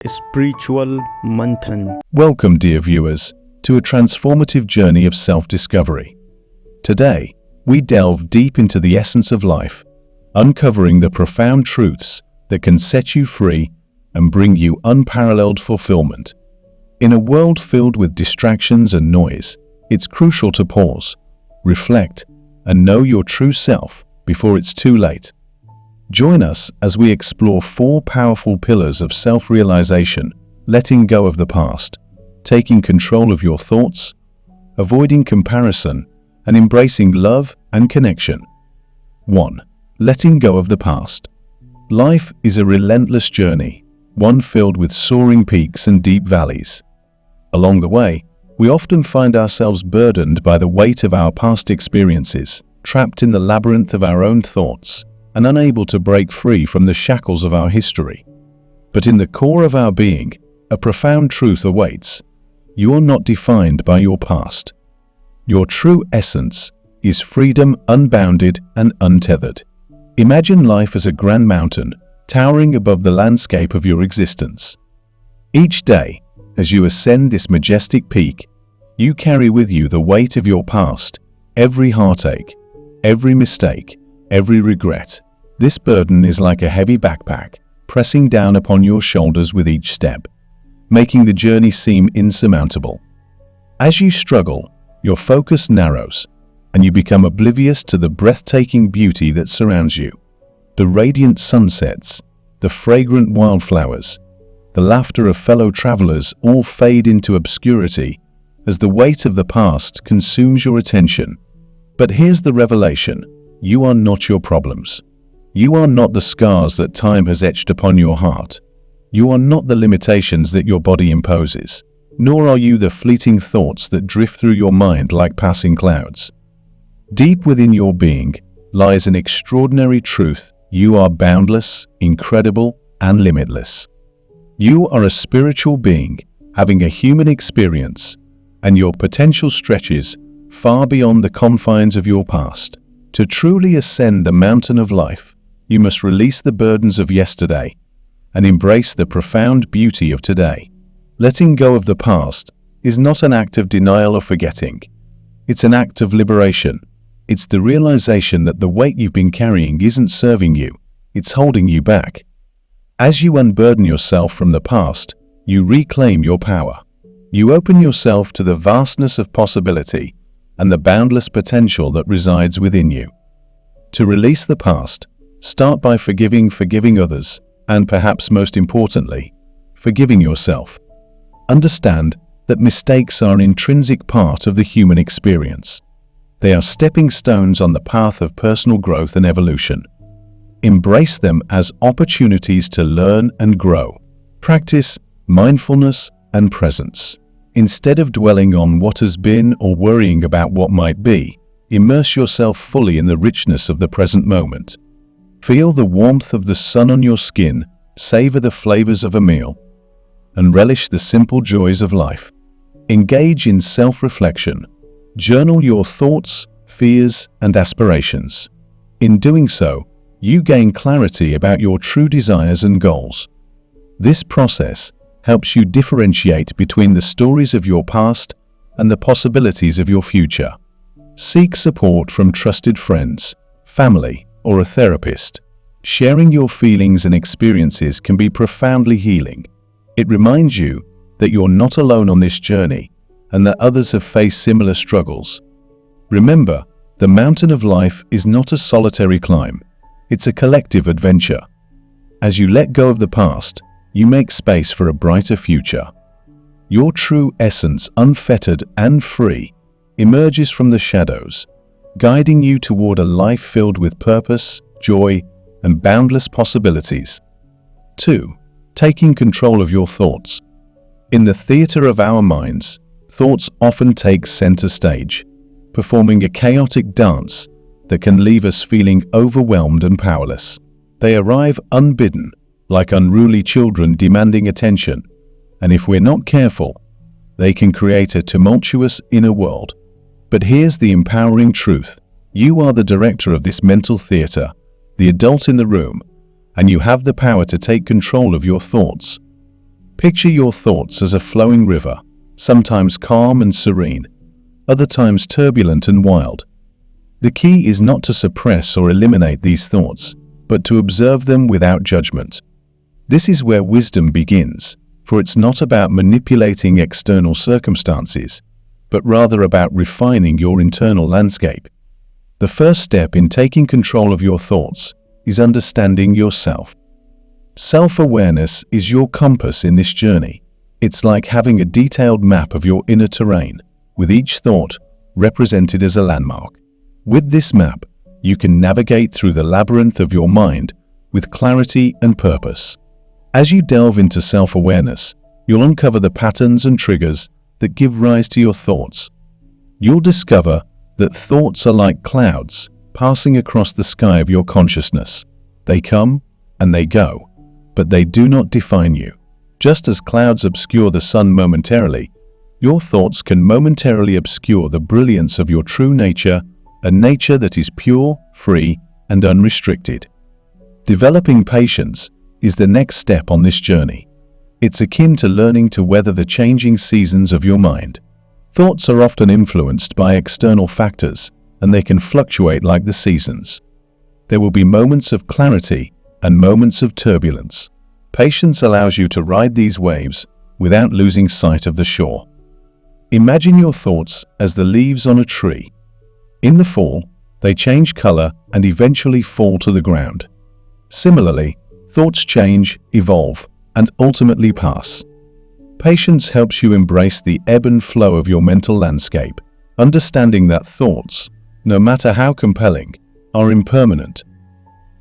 Spiritual Manthan. Welcome, dear viewers, to a transformative journey of self-discovery. Today, we delve deep into the essence of life, uncovering the profound truths that can set you free and bring you unparalleled fulfillment. In a world filled with distractions and noise, it's crucial to pause, reflect, and know your true self before it's too late. Join us as we explore four powerful pillars of self-realization: letting go of the past, taking control of your thoughts, avoiding comparison, and embracing love and connection. 1. Letting go of the past. Life is a relentless journey, one filled with soaring peaks and deep valleys. Along the way, we often find ourselves burdened by the weight of our past experiences, trapped in the labyrinth of our own thoughts, and unable to break free from the shackles of our history. But in the core of our being, a profound truth awaits. You are not defined by your past. Your true essence is freedom, unbounded and untethered. Imagine life as a grand mountain, towering above the landscape of your existence. Each day, as you ascend this majestic peak, you carry with you the weight of your past, every heartache, every mistake, every regret. This burden is like a heavy backpack, pressing down upon your shoulders with each step, making the journey seem insurmountable. As you struggle, your focus narrows, and you become oblivious to the breathtaking beauty that surrounds you. The radiant sunsets, the fragrant wildflowers, the laughter of fellow travelers all fade into obscurity as the weight of the past consumes your attention. But here's the revelation: you are not your problems. You are not the scars that time has etched upon your heart. You are not the limitations that your body imposes, nor are you the fleeting thoughts that drift through your mind like passing clouds. Deep within your being lies an extraordinary truth: you are boundless, incredible, and limitless. You are a spiritual being, having a human experience, and your potential stretches far beyond the confines of your past. To truly ascend the mountain of life, you must release the burdens of yesterday and embrace the profound beauty of today. Letting go of the past is not an act of denial or forgetting. It's an act of liberation. It's the realization that the weight you've been carrying isn't serving you, it's holding you back. As you unburden yourself from the past, you reclaim your power. You open yourself to the vastness of possibility and the boundless potential that resides within you. To release the past, start by forgiving others, and perhaps most importantly, forgiving yourself. Understand that mistakes are an intrinsic part of the human experience. They are stepping stones on the path of personal growth and evolution. Embrace them as opportunities to learn and grow. Practice mindfulness and presence. Instead of dwelling on what has been or worrying about what might be, immerse yourself fully in the richness of the present moment. Feel the warmth of the sun on your skin, savor the flavors of a meal, and relish the simple joys of life. Engage in self-reflection. Journal your thoughts, fears, and aspirations. In doing so, you gain clarity about your true desires and goals. This process helps you differentiate between the stories of your past and the possibilities of your future. Seek support from trusted friends, family, or a therapist. Sharing your feelings and experiences can be profoundly healing. It reminds you that you're not alone on this journey and that others have faced similar struggles. Remember, the mountain of life is not a solitary climb. It's a collective adventure. As you let go of the past, you make space for a brighter future. Your true essence, unfettered and free, emerges from the shadows, guiding you toward a life filled with purpose, joy, and boundless possibilities. 2. Taking control of your thoughts. In the theater of our minds, thoughts often take center stage, performing a chaotic dance that can leave us feeling overwhelmed and powerless. They arrive unbidden, like unruly children demanding attention, and if we're not careful, they can create a tumultuous inner world. But here's the empowering truth: you are the director of this mental theater, the adult in the room, and you have the power to take control of your thoughts. Picture your thoughts as a flowing river, sometimes calm and serene, other times turbulent and wild. The key is not to suppress or eliminate these thoughts, but to observe them without judgment. This is where wisdom begins, for it's not about manipulating external circumstances, but rather about refining your internal landscape. The first step in taking control of your thoughts is understanding yourself. Self-awareness is your compass in this journey. It's like having a detailed map of your inner terrain, with each thought represented as a landmark. With this map, you can navigate through the labyrinth of your mind with clarity and purpose. As you delve into self-awareness, you'll uncover the patterns and triggers that give rise to your thoughts. You'll discover that thoughts are like clouds passing across the sky of your consciousness. They come and they go, but they do not define you. Just as clouds obscure the sun momentarily, your thoughts can momentarily obscure the brilliance of your true nature, a nature that is pure, free, and unrestricted. Developing patience is the next step on this journey. It's akin to learning to weather the changing seasons of your mind. Thoughts are often influenced by external factors, and they can fluctuate like the seasons. There will be moments of clarity and moments of turbulence. Patience allows you to ride these waves without losing sight of the shore. Imagine your thoughts as the leaves on a tree. In the fall, they change color and eventually fall to the ground. Similarly, thoughts change, evolve, and ultimately pass. Patience helps you embrace the ebb and flow of your mental landscape, understanding that thoughts, no matter how compelling, are impermanent.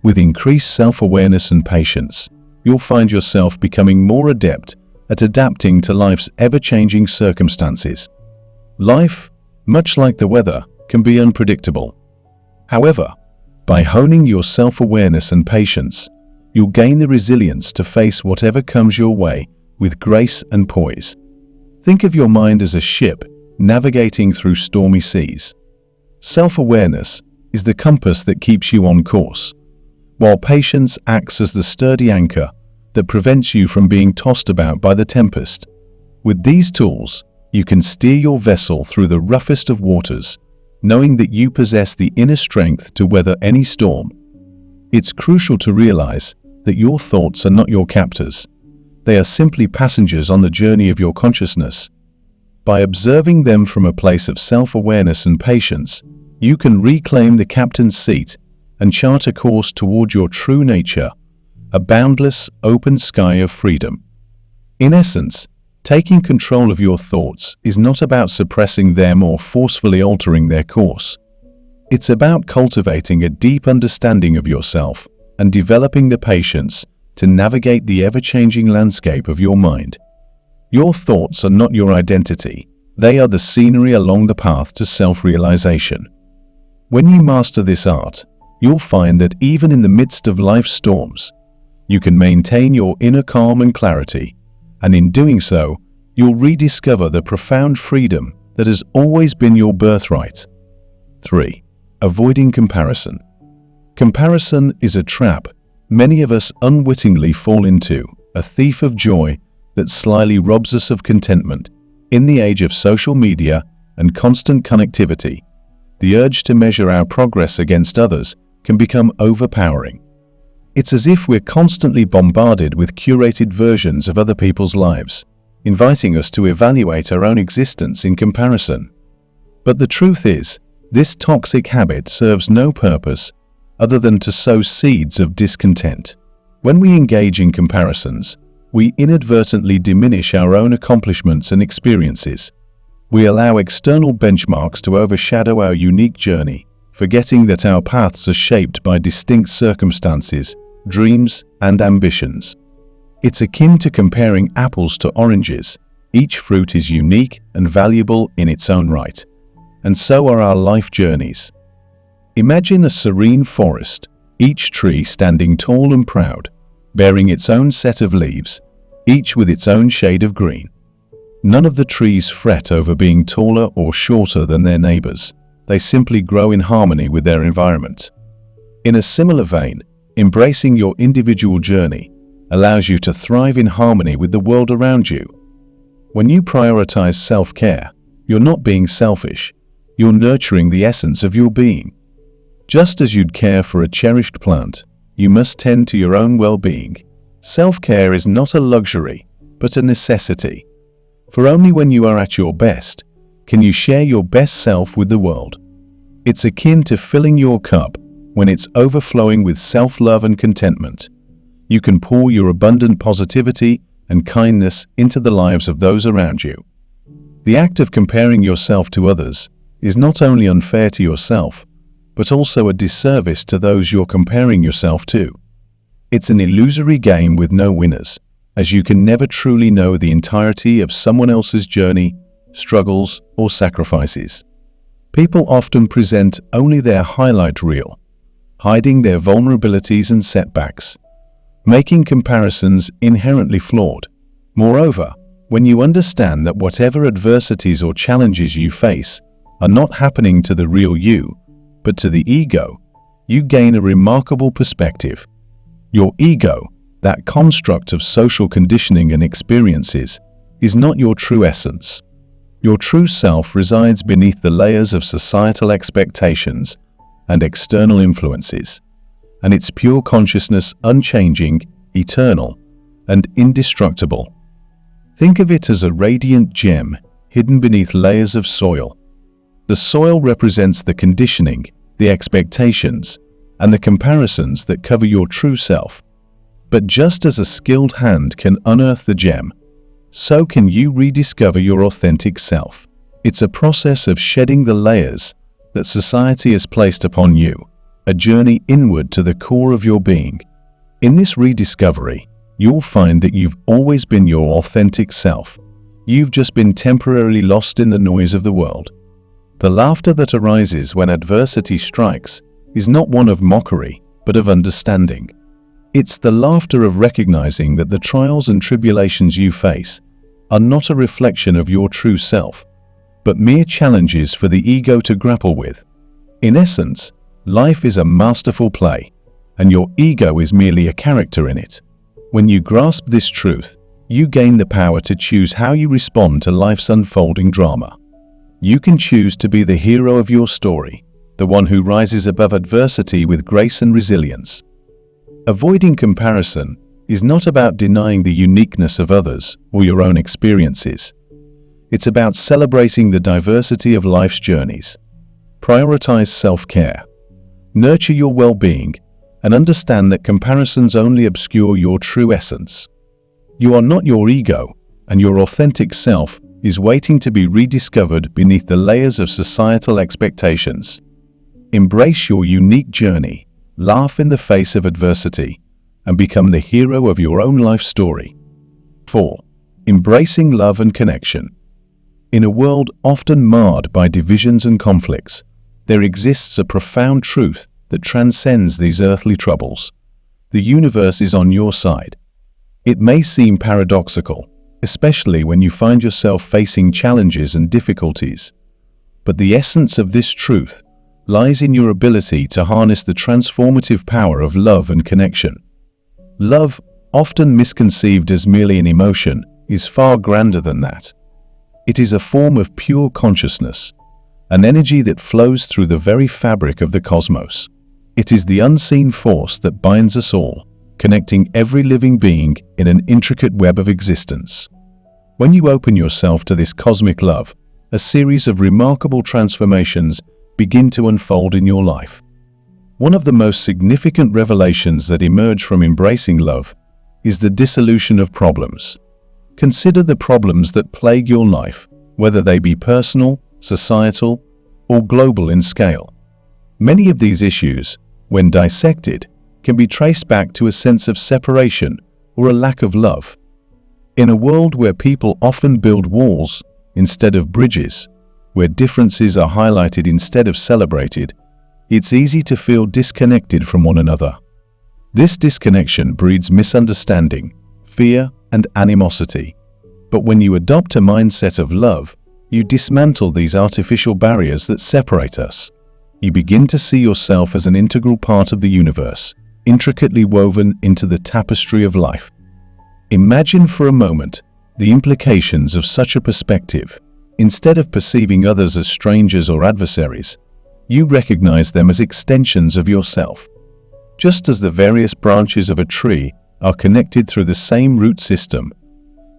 With increased self-awareness and patience, you'll find yourself becoming more adept at adapting to life's ever-changing circumstances. Life, much like the weather, can be unpredictable. However, by honing your self-awareness and patience, you'll gain the resilience to face whatever comes your way with grace and poise. Think of your mind as a ship navigating through stormy seas. Self-awareness is the compass that keeps you on course, while patience acts as the sturdy anchor that prevents you from being tossed about by the tempest. With these tools, you can steer your vessel through the roughest of waters, knowing that you possess the inner strength to weather any storm. It's crucial to realize that your thoughts are not your captors. They are simply passengers on the journey of your consciousness. By observing them from a place of self-awareness and patience, you can reclaim the captain's seat and chart a course toward your true nature, a boundless, open sky of freedom. In essence, taking control of your thoughts is not about suppressing them or forcefully altering their course. It's about cultivating a deep understanding of yourself and developing the patience to navigate the ever-changing landscape of your mind. Your thoughts are not your identity. They are the scenery along the path to self-realization. When you master this art, you'll find that even in the midst of life's storms, you can maintain your inner calm and clarity, and in doing so, you'll rediscover the profound freedom that has always been your birthright. 3. Avoiding comparison. Comparison is a trap many of us unwittingly fall into, a thief of joy that slyly robs us of contentment. In the age of social media and constant connectivity, the urge to measure our progress against others can become overpowering. It's as if we're constantly bombarded with curated versions of other people's lives, inviting us to evaluate our own existence in comparison. But the truth is, this toxic habit serves no purpose other than to sow seeds of discontent. When we engage in comparisons, we inadvertently diminish our own accomplishments and experiences. We allow external benchmarks to overshadow our unique journey, forgetting that our paths are shaped by distinct circumstances, dreams, and ambitions. It's akin to comparing apples to oranges. Each fruit is unique and valuable in its own right, and so are our life journeys. Imagine a serene forest, each tree standing tall and proud, bearing its own set of leaves, each with its own shade of green. None of the trees fret over being taller or shorter than their neighbors. They simply grow in harmony with their environment. In a similar vein, embracing your individual journey allows you to thrive in harmony with the world around you. When you prioritize self-care, you're not being selfish, you're nurturing the essence of your being. Just as you'd care for a cherished plant, you must tend to your own well-being. Self-care is not a luxury, but a necessity. For only when you are at your best can you share your best self with the world. It's akin to filling your cup when it's overflowing with self-love and contentment. You can pour your abundant positivity and kindness into the lives of those around you. The act of comparing yourself to others is not only unfair to yourself, but also a disservice to those you're comparing yourself to. It's an illusory game with no winners, as you can never truly know the entirety of someone else's journey, struggles, or sacrifices. People often present only their highlight reel, hiding their vulnerabilities and setbacks, making comparisons inherently flawed. Moreover, when you understand that whatever adversities or challenges you face are not happening to the real you, but to the ego, you gain a remarkable perspective. Your ego, that construct of social conditioning and experiences, is not your true essence. Your true self resides beneath the layers of societal expectations and external influences, and its pure consciousness unchanging, eternal, and indestructible. Think of it as a radiant gem hidden beneath layers of soil. The soil represents the conditioning, the expectations, and the comparisons that cover your true self. But just as a skilled hand can unearth the gem, so can you rediscover your authentic self. It's a process of shedding the layers that society has placed upon you, a journey inward to the core of your being. In this rediscovery, you'll find that you've always been your authentic self. You've just been temporarily lost in the noise of the world. The laughter that arises when adversity strikes is not one of mockery, but of understanding. It's the laughter of recognizing that the trials and tribulations you face are not a reflection of your true self, but mere challenges for the ego to grapple with. In essence, life is a masterful play, and your ego is merely a character in it. When you grasp this truth, you gain the power to choose how you respond to life's unfolding drama. You can choose to be the hero of your story, the one who rises above adversity with grace and resilience. Avoiding comparison is not about denying the uniqueness of others or your own experiences. It's about celebrating the diversity of life's journeys. Prioritize self-care. Nurture your well-being and understand that comparisons only obscure your true essence. You are not your ego, and your authentic self is waiting to be rediscovered beneath the layers of societal expectations. Embrace your unique journey. Laugh in the face of adversity, and become the hero of your own life story. 4. Embracing love and connection. In a world often marred by divisions and conflicts, there exists a profound truth that transcends these earthly troubles. The universe is on your side. It may seem paradoxical, especially when you find yourself facing challenges and difficulties, but the essence of this truth lies in your ability to harness the transformative power of love and connection. Love, often misconceived as merely an emotion, is far grander than that. It is a form of pure consciousness, an energy that flows through the very fabric of the cosmos. It is the unseen force that binds us all, connecting every living being in an intricate web of existence. When you open yourself to this cosmic love, a series of remarkable transformations begin to unfold in your life. One of the most significant revelations that emerge from embracing love is the dissolution of problems. Consider the problems that plague your life, whether they be personal, societal, or global in scale. Many of these issues, when dissected, can be traced back to a sense of separation or a lack of love. In a world where people often build walls instead of bridges, where differences are highlighted instead of celebrated, it's easy to feel disconnected from one another. This disconnection breeds misunderstanding, fear, and animosity. But when you adopt a mindset of love, you dismantle these artificial barriers that separate us. You begin to see yourself as an integral part of the universe, intricately woven into the tapestry of life. Imagine for a moment the implications of such a perspective. Instead of perceiving others as strangers or adversaries, you recognize them as extensions of yourself. Just as the various branches of a tree are connected through the same root system,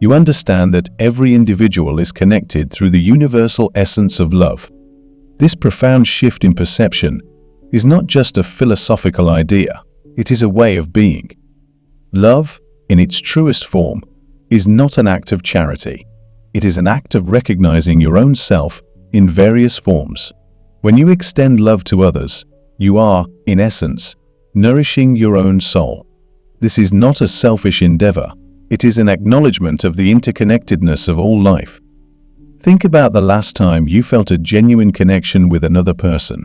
you understand that every individual is connected through the universal essence of love. This profound shift in perception is not just a philosophical idea, it is a way of being. Love, in its truest form, is not an act of charity. It is an act of recognizing your own self in various forms. When you extend love to others, you are, in essence, nourishing your own soul. This is not a selfish endeavor. It is an acknowledgement of the interconnectedness of all life. Think about the last time you felt a genuine connection with another person.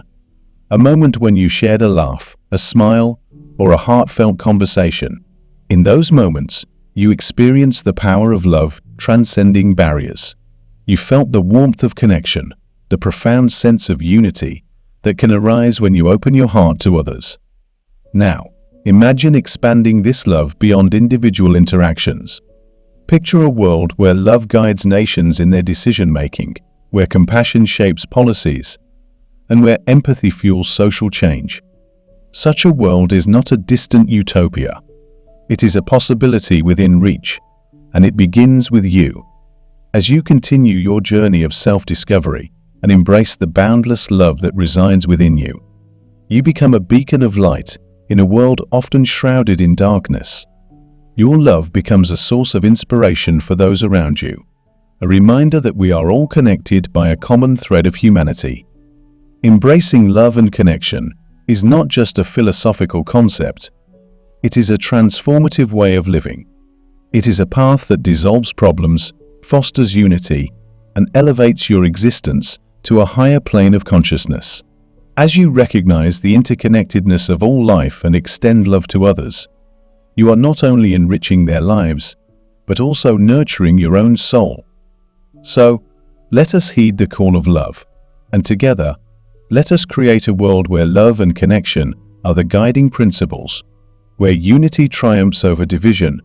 A moment when you shared a laugh, a smile, or a heartfelt conversation. In those moments, you experienced the power of love transcending barriers. You felt the warmth of connection, the profound sense of unity that can arise when you open your heart to others. Now, imagine expanding this love beyond individual interactions. Picture a world where love guides nations in their decision-making, where compassion shapes policies, and where empathy fuels social change. Such a world is not a distant utopia. It is a possibility within reach, and it begins with you. As you continue your journey of self-discovery and embrace the boundless love that resides within you, you become a beacon of light in a world often shrouded in darkness. Your love becomes a source of inspiration for those around you, a reminder that we are all connected by a common thread of humanity. Embracing love and connection is not just a philosophical concept. It is a transformative way of living. It is a path that dissolves problems, fosters unity, and elevates your existence to a higher plane of consciousness. As you recognize the interconnectedness of all life and extend love to others, you are not only enriching their lives, but also nurturing your own soul. So, let us heed the call of love, and together, let us create a world where love and connection are the guiding principles, where unity triumphs over division,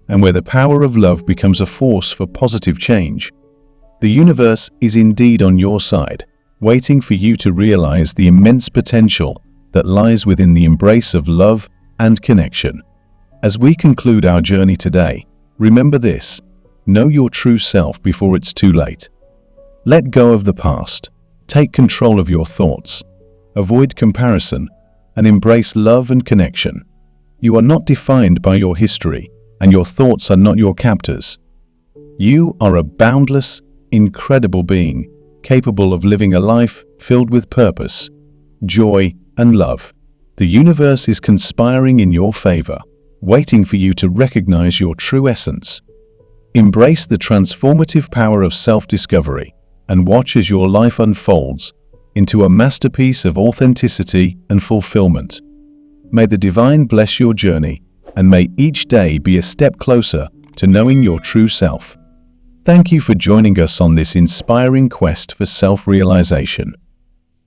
and where the power of love becomes a force for positive change. The universe is indeed on your side, waiting for you to realize the immense potential that lies within the embrace of love and connection. As we conclude our journey today, remember this: know your true self before it's too late. Let go of the past, take control of your thoughts, avoid comparison, and embrace love and connection. You are not defined by your history, and your thoughts are not your captors. You are a boundless, incredible being, capable of living a life filled with purpose, joy, and love. The universe is conspiring in your favor, waiting for you to recognize your true essence. Embrace the transformative power of self-discovery and watch as your life unfolds into a masterpiece of authenticity and fulfillment. May the divine bless your journey, and may each day be a step closer to knowing your true self. Thank you for joining us on this inspiring quest for self-realization.